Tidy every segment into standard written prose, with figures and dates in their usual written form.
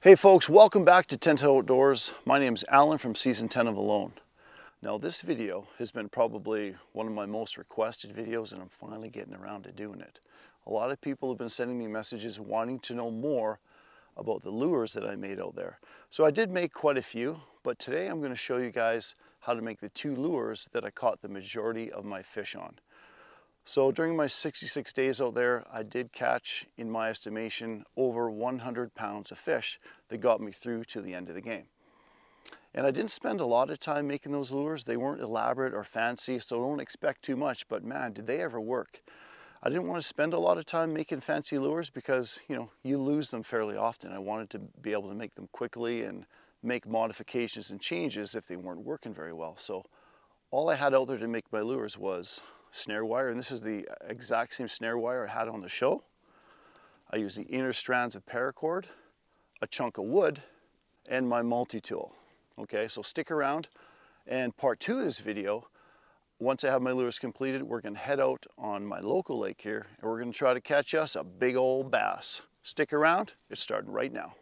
Hey folks, welcome back to Tent Outdoors. My name is Alan from season 10 of Alone. Now this video has been probably one of my most requested videos, and I'm finally getting around to doing it. A lot of people have been sending me messages wanting to know more about the lures that I made out there. So I did make quite a few, but today I'm going to show you guys how to make the two lures that I caught the majority of my fish on. So during my 66 days out there, I did catch, in my estimation, over 100 pounds of fish that got me through to the end of the game. And I didn't spend a lot of time making those lures. They weren't elaborate or fancy, so don't expect too much, but man, did they ever work. I didn't want to spend a lot of time making fancy lures because, you lose them fairly often. I wanted to be able to make them quickly and make modifications and changes if they weren't working very well. So all I had out there to make my lures was snare wire, and this is the exact same snare wire I had on the show. I used the inner strands of paracord, a chunk of wood, and my multi-tool. Okay, so stick around, and part two of this video, once I have my lures completed, we're going to head out on my local lake here, and we're going to try to catch us a big old bass. Stick around, it's starting right now.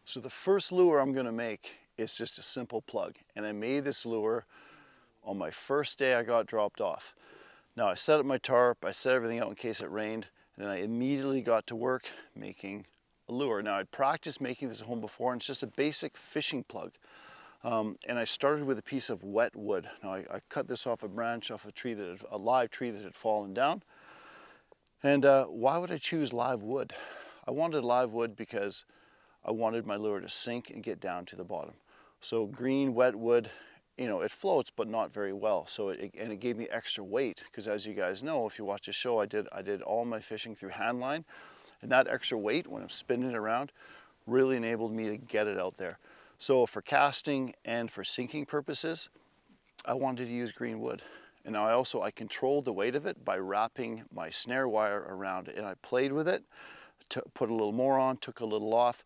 So the first lure I'm going to make is just a simple plug, and I made this lure on my first day I got dropped off. Now I set up my tarp, I set everything out in case it rained, and then I immediately got to work making a lure. Now I'd practiced making this at home before, and it's just a basic fishing plug. And I started with a piece of wet wood. Now I cut this off a branch off a live tree that had fallen down. And why would I choose live wood? I wanted live wood because I wanted my lure to sink and get down to the bottom. So green wet wood, it floats, but not very well. So it gave me extra weight, because as you guys know, if you watch the show, I did all my fishing through hand line, and that extra weight when I'm spinning it around really enabled me to get it out there. So for casting and for sinking purposes, I wanted to use green wood. And now I controlled the weight of it by wrapping my snare wire around it, and I played with it, put a little more on, took a little off,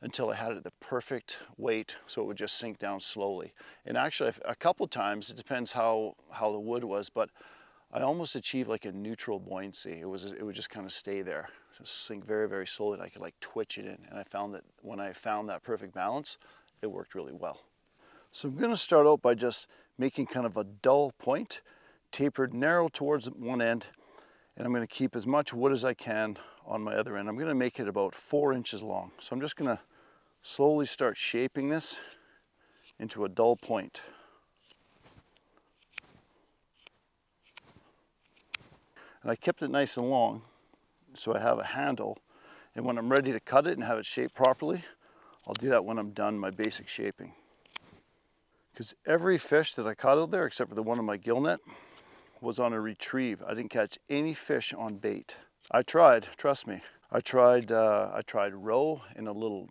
until I had it the perfect weight so it would just sink down slowly. And actually a couple times, it depends how the wood was, but I almost achieved like a neutral buoyancy. It would just kind of stay there, just sink very, very slowly, and I could like twitch it in. And I found that when I found that perfect balance, it worked really well. So I'm going to start out by just making kind of a dull point, tapered narrow towards one end, and I'm going to keep as much wood as I can on my other end. I'm going to make it about 4 inches long. So I'm just going to slowly start shaping this into a dull point. And I kept it nice and long so I have a handle, and when I'm ready to cut it and have it shaped properly, I'll do that when I'm done my basic shaping. Because every fish that I caught out there, except for the one on my gill net, was on a retrieve. I didn't catch any fish on bait. I tried, trust me. I tried roe in a little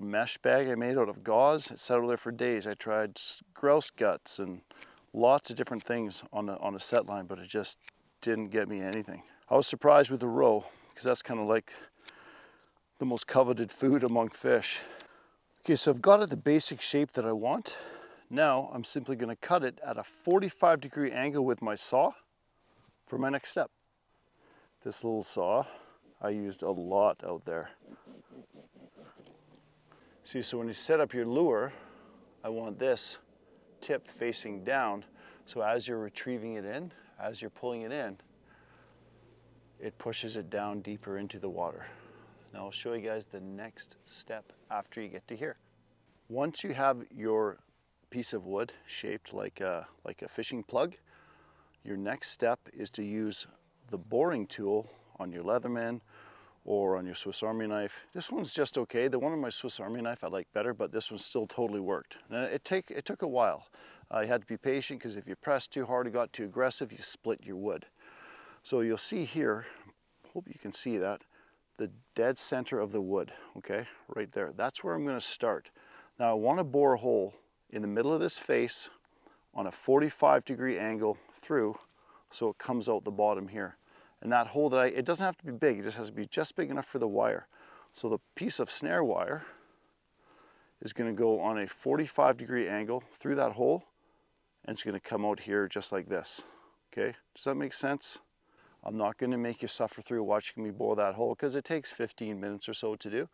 mesh bag I made out of gauze. It sat over there for days. I tried grouse guts and lots of different things on a set line, but it just didn't get me anything. I was surprised with the roe, because that's kind of like the most coveted food among fish. Okay, so I've got it the basic shape that I want. Now I'm simply going to cut it at a 45-degree angle with my saw for my next step. This little saw I used a lot out there. See, so when you set up your lure, I want this tip facing down, so as you're retrieving it in, as you're pulling it in, it pushes it down deeper into the water. Now I'll show you guys the next step after you get to here. Once you have your piece of wood shaped like a fishing plug, your next step is to use the boring tool on your Leatherman or on your Swiss Army knife. This one's just okay. The one on my Swiss Army knife I like better, but this one still totally worked. And it took a while. You had to be patient, because if you pressed too hard or got too aggressive, you split your wood. So you'll see here, hope you can see that, the dead center of the wood, okay, right there. That's where I'm going to start. Now I want to bore a hole in the middle of this face on a 45-degree angle through, so it comes out the bottom here. And that hole it doesn't have to be big, it just has to be just big enough for the wire. So the piece of snare wire is going to go on a 45-degree angle through that hole, and it's going to come out here just like this. Okay, does that make sense? I'm not going to make you suffer through watching me bore that hole, because it takes 15 minutes or so to do.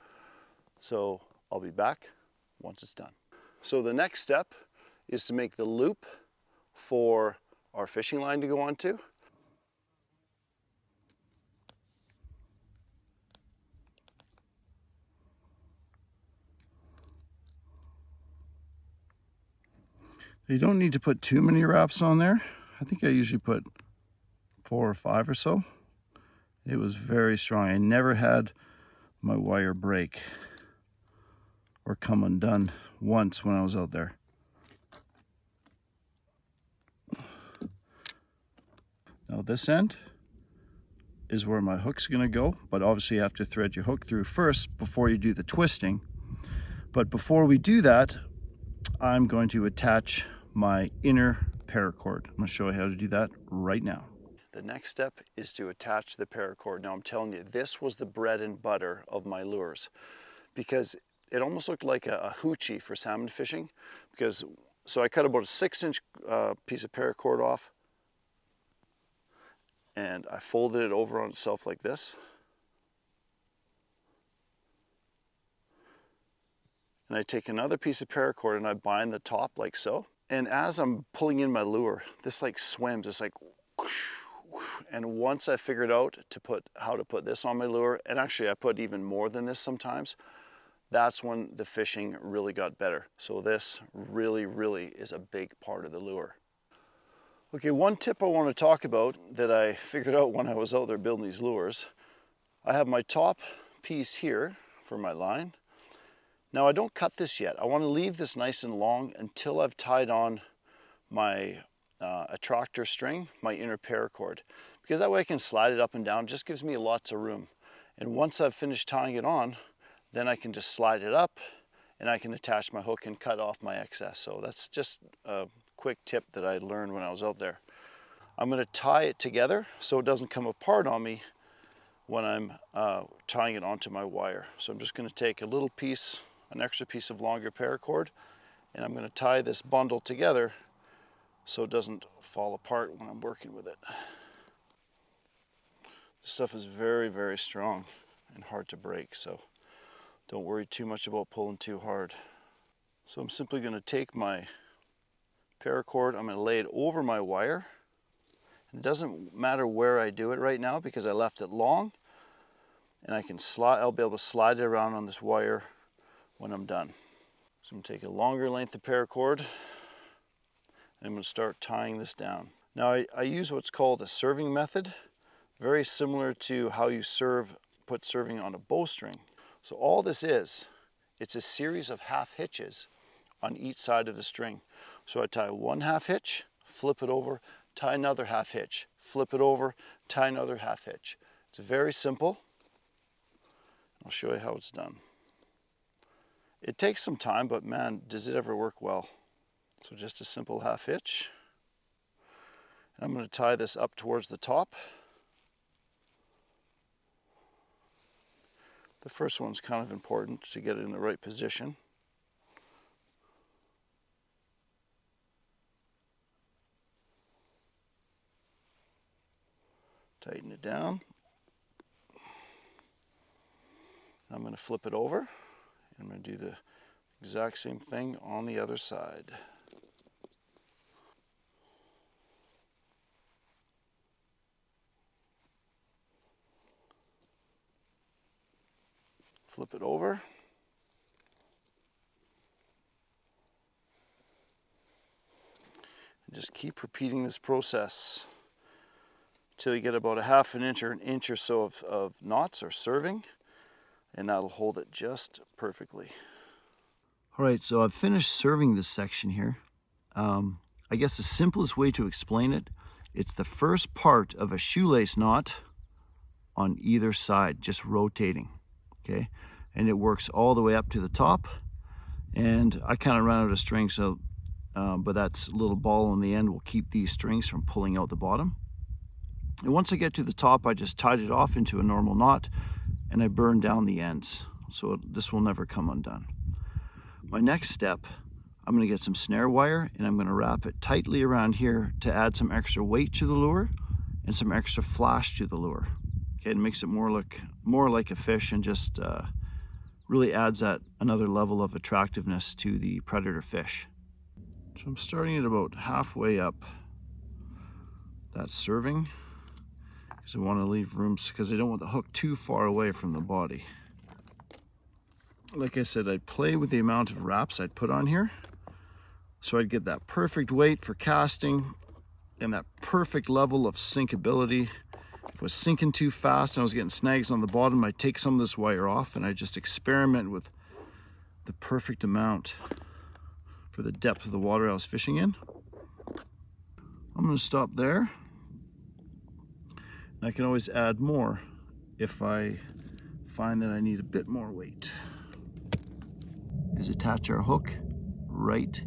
So I'll be back once it's done. So the next step is to make the loop for our fishing line to go onto. You don't need to put too many wraps on there. I think I usually put 4 or 5 or so. It was very strong. I never had my wire break or come undone once when I was out there. Now this end is where my hook's gonna go, but obviously you have to thread your hook through first before you do the twisting. But before we do that, I'm going to attach my inner paracord. I'm gonna show you how to do that right now. The next step is to attach the paracord. Now I'm telling you, this was the bread and butter of my lures, because it almost looked like a hoochie for salmon fishing. So I cut about a 6-inch piece of paracord off, and I folded it over on itself like this. And I take another piece of paracord and I bind the top like so. And as I'm pulling in my lure, this like swims, it's like whoosh, whoosh. And once I figured out how to put this on my lure, and actually I put even more than this sometimes, that's when the fishing really got better. So this really is a big part of the lure. Okay, one tip I want to talk about that I figured out when I was out there building these lures. I have my top piece here for my line. Now I don't cut this yet. I want to leave this nice and long until I've tied on my attractor string, my inner paracord, because that way I can slide it up and down. It just gives me lots of room. And once I've finished tying it on, then I can just slide it up and I can attach my hook and cut off my excess. So that's just a quick tip that I learned when I was out there. I'm going to tie it together so it doesn't come apart on me when I'm tying it onto my wire. So I'm just going to take a little piece, an extra piece of longer paracord, and I'm going to tie this bundle together so it doesn't fall apart when I'm working with it. This stuff is very strong and hard to break, so don't worry too much about pulling too hard. So I'm simply going to take my paracord, I'm going to lay it over my wire. It doesn't matter where I do it right now because I left it long, and I'll be able to slide it around on this wire when I'm done. So I'm going to take a longer length of paracord and I'm going to start tying this down. Now I use what's called a serving method, very similar to how you put serving on a bowstring. So all this is, it's a series of half hitches on each side of the string. So I tie one half hitch, flip it over, tie another half hitch, flip it over, tie another half hitch. It's very simple. I'll show you how it's done. It takes some time, but man, does it ever work well. So just a simple half hitch. And I'm going to tie this up towards the top. The first one's kind of important to get it in the right position. Tighten it down. I'm going to flip it over. I'm going to do the exact same thing on the other side. Flip it over. And just keep repeating this process until you get about a half an inch or an inch or so of knots or serving, and that'll hold it just perfectly. All right, so I've finished serving this section here. I guess the simplest way to explain it, it's the first part of a shoelace knot on either side, just rotating, okay? And it works all the way up to the top. And I kind of ran out of string, so, but that little ball on the end will keep these strings from pulling out the bottom. And once I get to the top, I just tied it off into a normal knot and I burned down the ends. So this will never come undone. My next step, I'm going to get some snare wire and I'm going to wrap it tightly around here to add some extra weight to the lure and some extra flash to the lure. Okay, it makes it more like a fish and just really adds that another level of attractiveness to the predator fish. So I'm starting at about halfway up that serving, because I want to leave room, because I don't want the hook too far away from the body. Like I said, I'd play with the amount of wraps I'd put on here, so I'd get that perfect weight for casting and that perfect level of sinkability. If I was sinking too fast and I was getting snags on the bottom, I'd take some of this wire off and I'd just experiment with the perfect amount for the depth of the water I was fishing in. I'm going to stop there. I can always add more if I find that I need a bit more weight. Is attach our hook right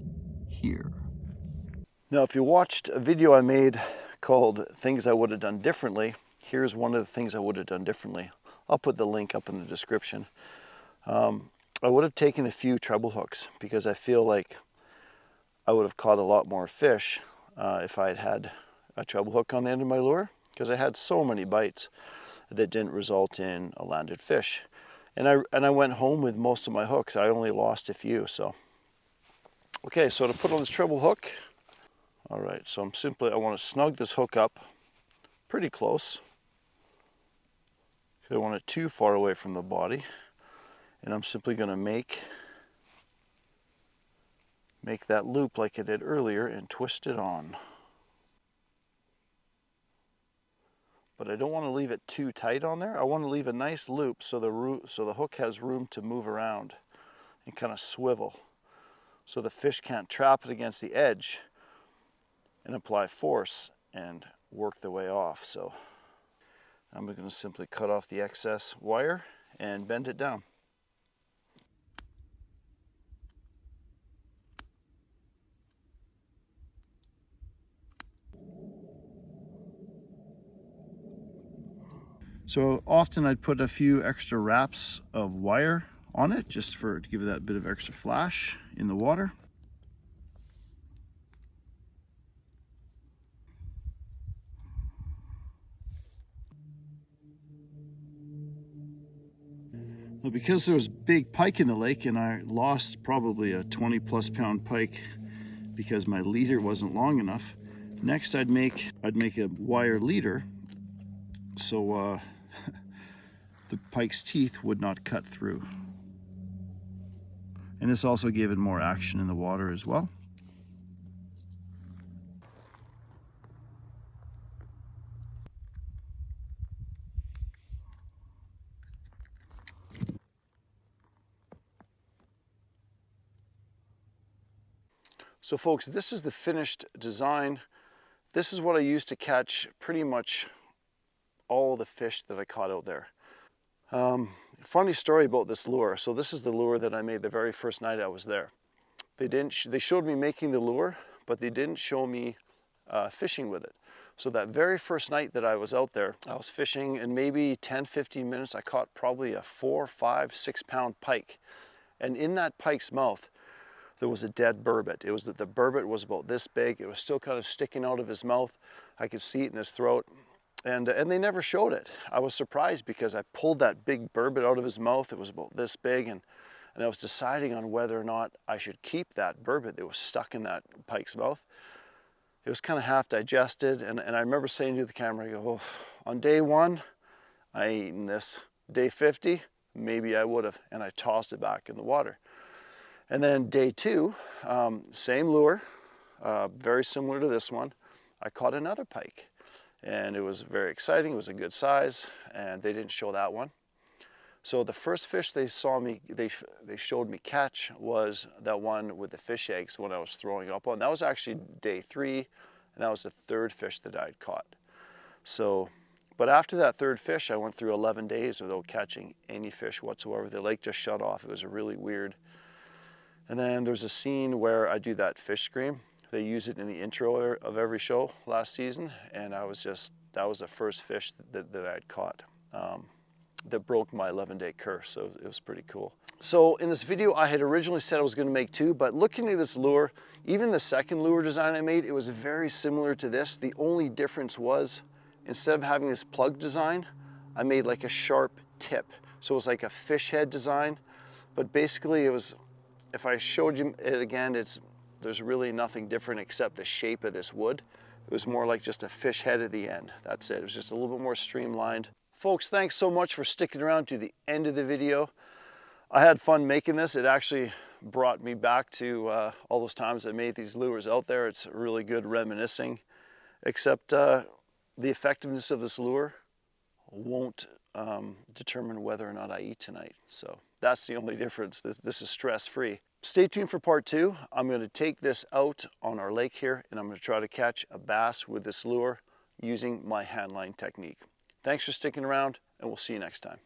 here. Now, if you watched a video I made called Things I Would Have Done Differently, here's one of the things I would have done differently. I'll put the link up in the description. I would have taken a few treble hooks, because I feel like I would have caught a lot more fish if I had had a treble hook on the end of my lure, because I had so many bites that didn't result in a landed fish. And I went home with most of my hooks. I only lost a few. So okay, so to put on this treble hook, all right, so I want to snug this hook up pretty close. I don't want it too far away from the body, and I'm simply going to make that loop like I did earlier and twist it on. But I don't want to leave it too tight on there. I want to leave a nice loop so the hook has room to move around and kind of swivel, so the fish can't trap it against the edge and apply force and work the way off. So I'm going to simply cut off the excess wire and bend it down. So often I'd put a few extra wraps of wire on it just to give it that bit of extra flash in the water. Well, because there was big pike in the lake and I lost probably a 20+ pound pike because my leader wasn't long enough, next I'd make a wire leader so the pike's teeth would not cut through. And this also gave it more action in the water as well. So folks, this is the finished design. This is what I used to catch pretty much all the fish that I caught out there. Funny story about this lure. So this is the lure that I made the very first night I was there. They showed me making the lure, but they didn't show me fishing with it. So that very first night that I was out there, I was fishing, and maybe 10-15 minutes I caught probably a 4, 5, 6 pound pike. And in that pike's mouth there was a dead burbot. The burbot was about this big. It was still kind of sticking out of his mouth. I could see it in his throat. And they never showed it. I was surprised because I pulled that big burbot out of his mouth. It was about this big, and I was deciding on whether or not I should keep that burbot that was stuck in that pike's mouth. It was kind of half digested, and I remember saying to the camera, I go, oh, on day 1, I ain't eating this. Day 50, maybe I would have, and I tossed it back in the water. And then day 2, same lure, very similar to this one, I caught another pike. And it was very exciting. It was a good size, and they didn't show that one. So the first fish they showed me catch was that one with the fish eggs when I was throwing up on. That was actually day 3, and that was the 3rd fish that I'd caught. So, but after that 3rd fish, I went through 11 days without catching any fish whatsoever. The lake just shut off. It was really weird. And then there's a scene where I do that fish scream. They use it in the intro of every show last season, and that was the first fish that I'd caught that broke my 11-day curse, so it was pretty cool. So in this video, I had originally said I was going to make 2, but looking at this lure, even the 2nd lure design I made, it was very similar to this. The only difference was, instead of having this plug design, I made like a sharp tip. So it was like a fish head design. But basically it was, if I showed you it again, there's really nothing different except the shape of this wood. It was more like just a fish head at the end. That's it. It was just a little bit more streamlined. Folks, thanks so much for sticking around to the end of the video. I had fun making this. It actually brought me back to all those times I made these lures out there. It's really good reminiscing, except the effectiveness of this lure won't determine whether or not I eat tonight. So that's the only difference. This is stress-free. Stay tuned for part 2. I'm going to take this out on our lake here, and I'm going to try to catch a bass with this lure using my handline technique. Thanks for sticking around, and we'll see you next time.